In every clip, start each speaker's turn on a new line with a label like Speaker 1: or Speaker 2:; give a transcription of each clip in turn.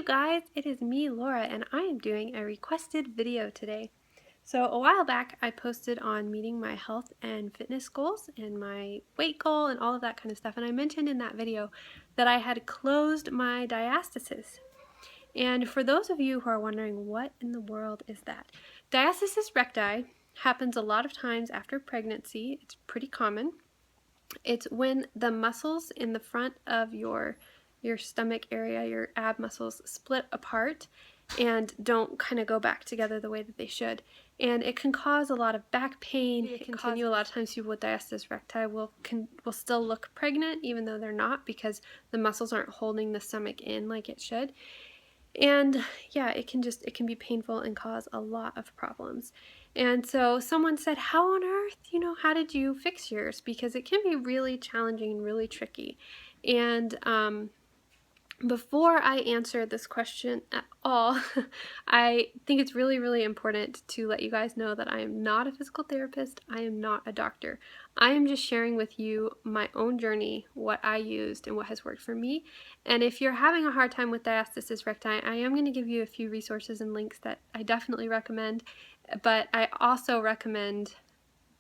Speaker 1: you guys, it is me, Laura, and I am doing a requested video today. So a while back I posted on meeting my health and fitness goals and my weight goal and all of that kind of stuff, and I mentioned in that video that I had closed my diastasis. And for those of you who are wondering what in the world is that, diastasis recti happens a lot of times after pregnancy. It's pretty common. It's when the muscles in the front of your stomach area, your ab muscles, split apart and don't kind of go back together the way that they should. And it can cause a lot of back pain. It can continue. A lot of times people with diastasis recti will still look pregnant even though they're not, because the muscles aren't holding the stomach in like it should. And yeah, it can be painful and cause a lot of problems. And so someone said, how on earth, how did you fix yours? Because it can be really challenging and really tricky. And before I answer this question at all, I think it's really, really important to let you guys know that I am not a physical therapist. I am not a doctor. I am just sharing with you my own journey, what I used and what has worked for me. And if you're having a hard time with diastasis recti, I am going to give you a few resources and links that I definitely recommend. But I also recommend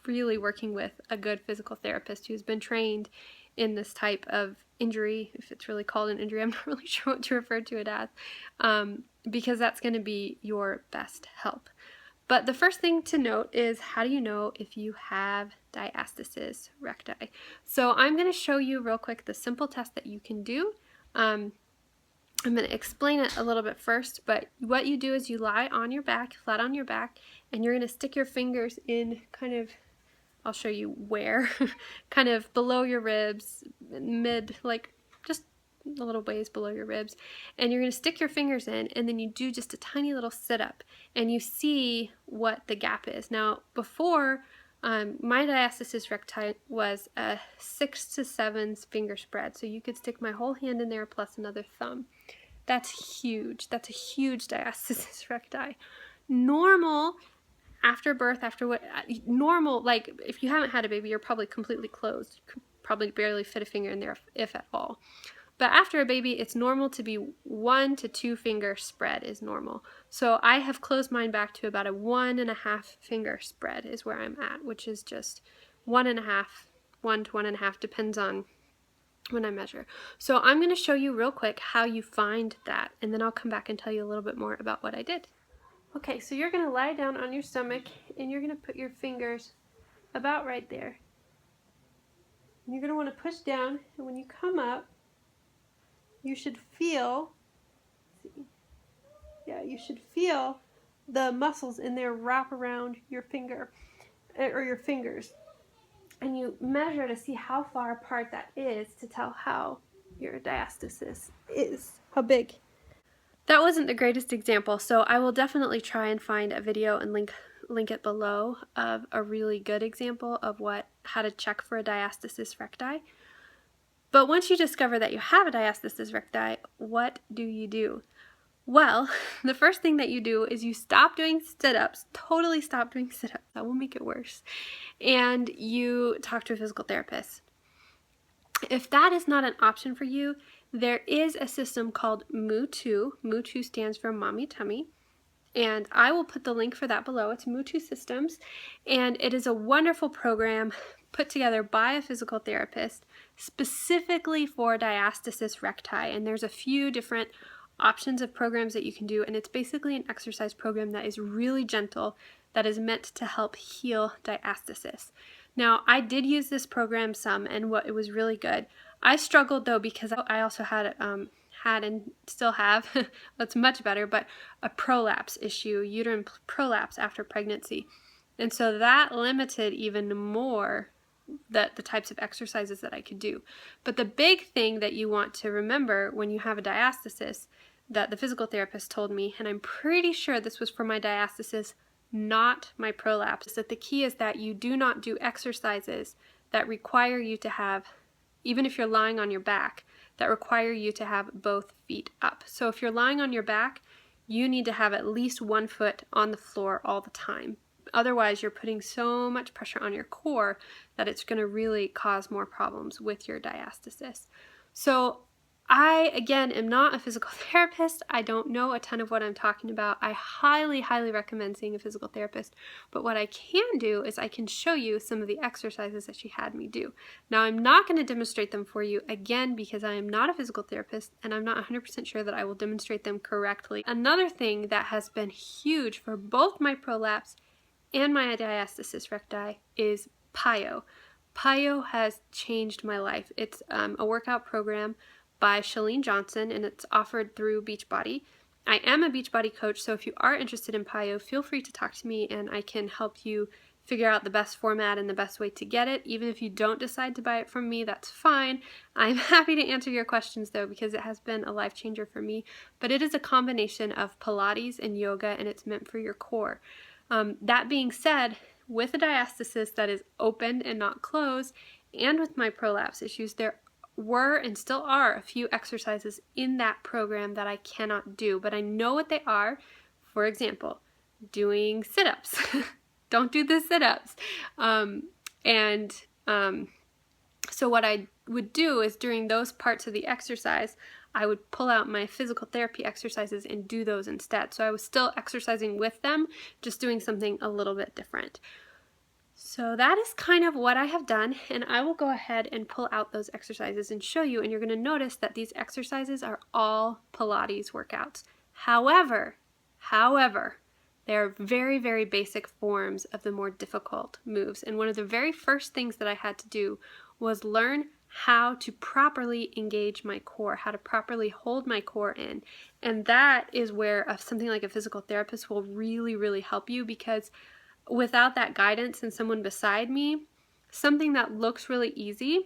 Speaker 1: really working with a good physical therapist who's been trained in this type of injury, if it's really called an injury. I'm not really sure what to refer to it as, because that's going to be your best help. But the first thing to note is, how do you know if you have diastasis recti? So I'm going to show you real quick the simple test that you can do. I'm going to explain it a little bit first, but what you do is you lie on your back, flat on your back, and you're going to stick your fingers in kind of, I'll show you where, kind of below your ribs, mid, like just a little ways below your ribs, and you're going to stick your fingers in, and then you do just a tiny little sit-up, and you see what the gap is. Now, before, my diastasis recti was a 6 to 7 finger spread, so you could stick my whole hand in there plus another thumb. That's huge. That's a huge diastasis recti. Normal, after birth, normal, like if you haven't had a baby, you're probably completely closed. You could probably barely fit a finger in there, if at all. But after a baby, it's normal to be 1 to 2 finger spread is normal. So I have closed mine back to about a 1.5 finger spread is where I'm at, which is just 1.5, 1 to 1.5, depends on when I measure. So I'm going to show you real quick how you find that, and then I'll come back and tell you a little bit more about what I did. Okay, so you're going to lie down on your stomach, and you're going to put your fingers about right there. And you're going to want to push down, and when you come up, you should feel, you should feel the muscles in there wrap around your finger, or your fingers. And you measure to see how far apart that is to tell how your diastasis is, how big. That wasn't the greatest example, so I will definitely try and find a video and link it below of a really good example of how to check for a diastasis recti. But once you discover that you have a diastasis recti, what do you do? Well, the first thing that you do is you stop doing sit-ups, totally stop doing sit-ups, that will make it worse, and you talk to a physical therapist. If that is not an option for you, there is a system called Moo2. Moo2 stands for Mommy Tummy, and I will put the link for that below. It's Moo2 Systems, and it is a wonderful program put together by a physical therapist specifically for diastasis recti, and there's a few different options of programs that you can do, and it's basically an exercise program that is really gentle, that is meant to help heal diastasis. Now, I did use this program some, and it was really good. I struggled though, because I also had and still have, it's much better, but a prolapse issue, uterine prolapse after pregnancy. And so that limited even more the types of exercises that I could do. But the big thing that you want to remember when you have a diastasis, that the physical therapist told me, and I'm pretty sure this was for my diastasis, not my prolapse, is that the key is that you do not do exercises that require you to have, even if you're lying on your back, that require you to have both feet up. So if you're lying on your back, you need to have at least 1 foot on the floor all the time. Otherwise, you're putting so much pressure on your core that it's going to really cause more problems with your diastasis. So I, again, am not a physical therapist. I don't know a ton of what I'm talking about. I highly, highly recommend seeing a physical therapist. But what I can do is I can show you some of the exercises that she had me do. Now, I'm not going to demonstrate them for you, again, because I am not a physical therapist and I'm not 100% sure that I will demonstrate them correctly. Another thing that has been huge for both my prolapse and my diastasis recti is PiYo. PiYo has changed my life. It's a workout program by Chalene Johnson, and it's offered through Beachbody. I am a Beachbody coach, so if you are interested in PiYo, feel free to talk to me and I can help you figure out the best format and the best way to get it. Even if you don't decide to buy it from me, that's fine. I'm happy to answer your questions though, because it has been a life changer for me. But it is a combination of Pilates and yoga, and it's meant for your core. That being said, with a diastasis that is opened and not closed, and with my prolapse issues, there were and still are a few exercises in that program that I cannot do, but I know what they are. For example, doing sit-ups. Don't do the sit-ups. So what I would do is during those parts of the exercise, I would pull out my physical therapy exercises and do those instead. So I was still exercising with them, just doing something a little bit different. So that is kind of what I have done, and I will go ahead and pull out those exercises and show you, and you're going to notice that these exercises are all Pilates workouts. However, they're very, very basic forms of the more difficult moves, and one of the very first things that I had to do was learn how to properly engage my core, how to properly hold my core in, and that is where something like a physical therapist will really, really help you, because without that guidance and someone beside me, something that looks really easy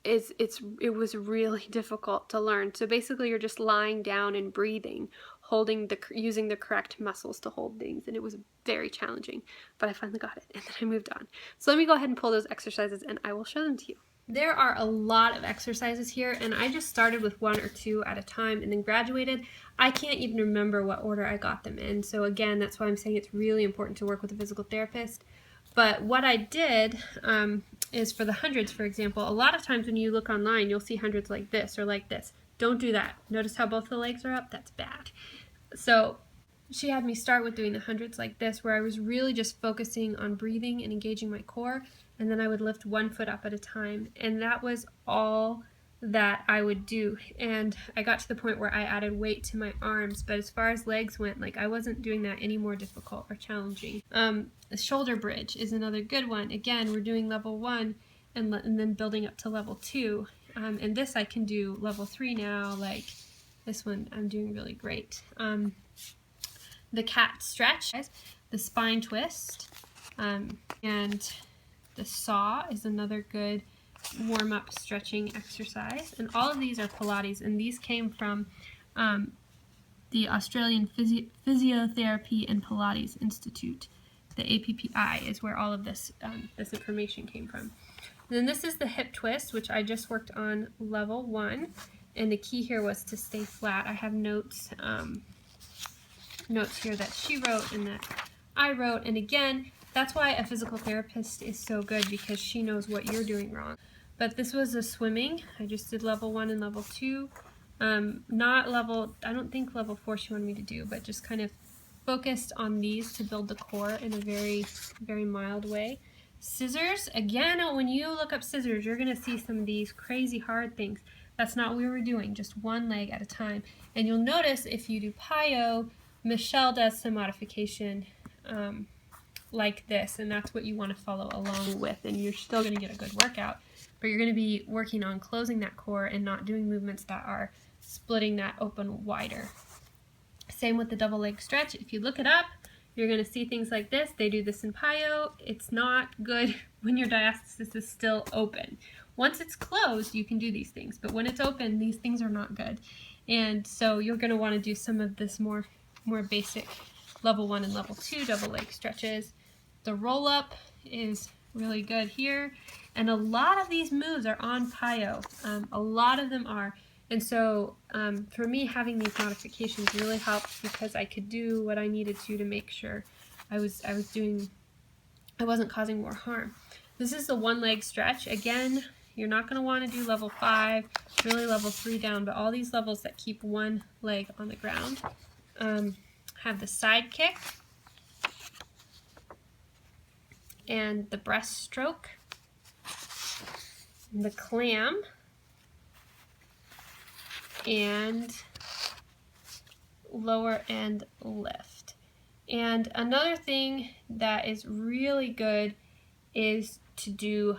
Speaker 1: it was really difficult to learn. So basically you're just lying down and breathing, using the correct muscles to hold things, and it was very challenging, but I finally got it and then I moved on. So let me go ahead and pull those exercises and I will show them to you. There are a lot of exercises here, and I just started with 1 or 2 at a time and then graduated. I can't even remember what order I got them in. So again, that's why I'm saying it's really important to work with a physical therapist. But what I did is for the hundreds, for example, a lot of times when you look online, you'll see hundreds like this or like this. Don't do that. Notice how both the legs are up? That's bad. So she had me start with doing the hundreds like this, where I was really just focusing on breathing and engaging my core, and then I would lift 1 foot up at a time, and that was all that I would do. And I got to the point where I added weight to my arms, but as far as legs went, like I wasn't doing that any more difficult or challenging. The shoulder bridge is another good one. Again, we're doing level 1 and then building up to level 2, and this I can do level 3 now. Like this one I'm doing really great. The cat stretch, the spine twist, and the saw is another good warm-up stretching exercise. And all of these are Pilates, and these came from the Australian Physiotherapy and Pilates Institute. The APPI is where all of this this information came from. And then this is the hip twist, which I just worked on level 1, and the key here was to stay flat. I have notes here that she wrote and that I wrote, and again, that's why a physical therapist is so good, because she knows what you're doing wrong. But this was a swimming. I just did level 1 and level 2. Not level, I don't think level 4 she wanted me to do, but just kind of focused on these to build the core in a very, very mild way. Scissors, again, when you look up scissors, you're going to see some of these crazy hard things. That's not what we were doing, just 1 leg at a time. And you'll notice if you do PiYo, Michelle does some modification like this, and that's what you want to follow along with, and you're still going to get a good workout, but you're going to be working on closing that core and not doing movements that are splitting that open wider. Same with the double leg stretch. If you look it up, you're going to see things like this. They do this in PiYo. It's not good when your diastasis is still open. Once it's closed, you can do these things, but when it's open, these things are not good. And so you're going to want to do some of this more basic level 1 and level 2 double leg stretches. The roll up is really good here, and a lot of these moves are on PiYo. A lot of them are, and so for me, having these modifications really helped, because I could do what I needed to make sure I wasn't causing more harm. This is the 1 leg stretch. Again, You're not going to want to do level 5, really level 3 down, but all these levels that keep one leg on the ground. Have the side kick and the breaststroke, the clam, and lower end lift. And another thing that is really good is to do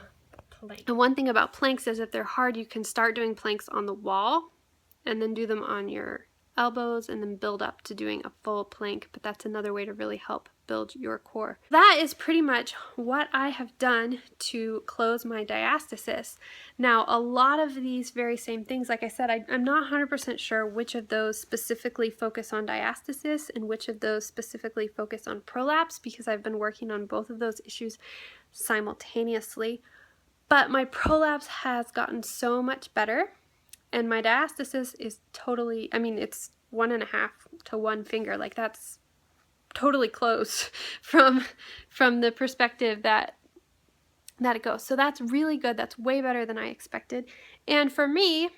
Speaker 1: planks. And one thing about planks is if they're hard, you can start doing planks on the wall and then do them on your elbows and then build up to doing a full plank, but that's another way to really help build your core. That is pretty much what I have done to close my diastasis. Now, a lot of these very same things, like I said, I'm not 100% sure which of those specifically focus on diastasis and which of those specifically focus on prolapse, because I've been working on both of those issues simultaneously. But my prolapse has gotten so much better, and my diastasis is totally, I mean, it's 1.5 to 1 finger. Like, that's totally close from the perspective that it goes. So that's really good. That's way better than I expected. And for me,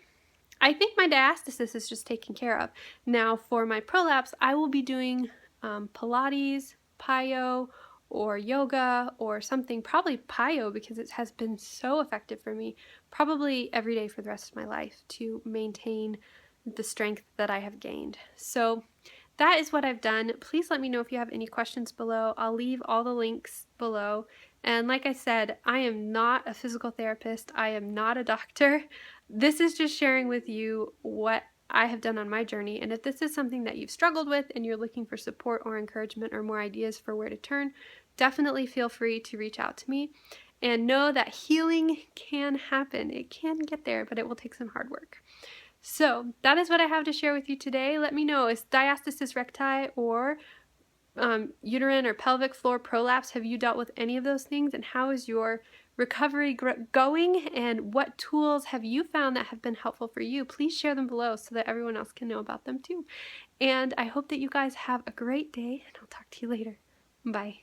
Speaker 1: I think my diastasis is just taken care of. Now for my prolapse, I will be doing Pilates, PiYo, or yoga or something, probably PiYo, because it has been so effective for me, probably every day for the rest of my life to maintain the strength that I have gained. So that is what I've done. Please let me know if you have any questions below. I'll leave all the links below. And like I said, I am not a physical therapist. I am not a doctor. This is just sharing with you what I have done on my journey. And if this is something that you've struggled with and you're looking for support or encouragement or more ideas for where to turn, definitely feel free to reach out to me. And know that healing can happen. It can get there, but it will take some hard work. So that is what I have to share with you today. Let me know, is diastasis recti or uterine or pelvic floor prolapse, have you dealt with any of those things? And how is your recovery going? And what tools have you found that have been helpful for you? Please share them below so that everyone else can know about them too. And I hope that you guys have a great day, and I'll talk to you later. Bye.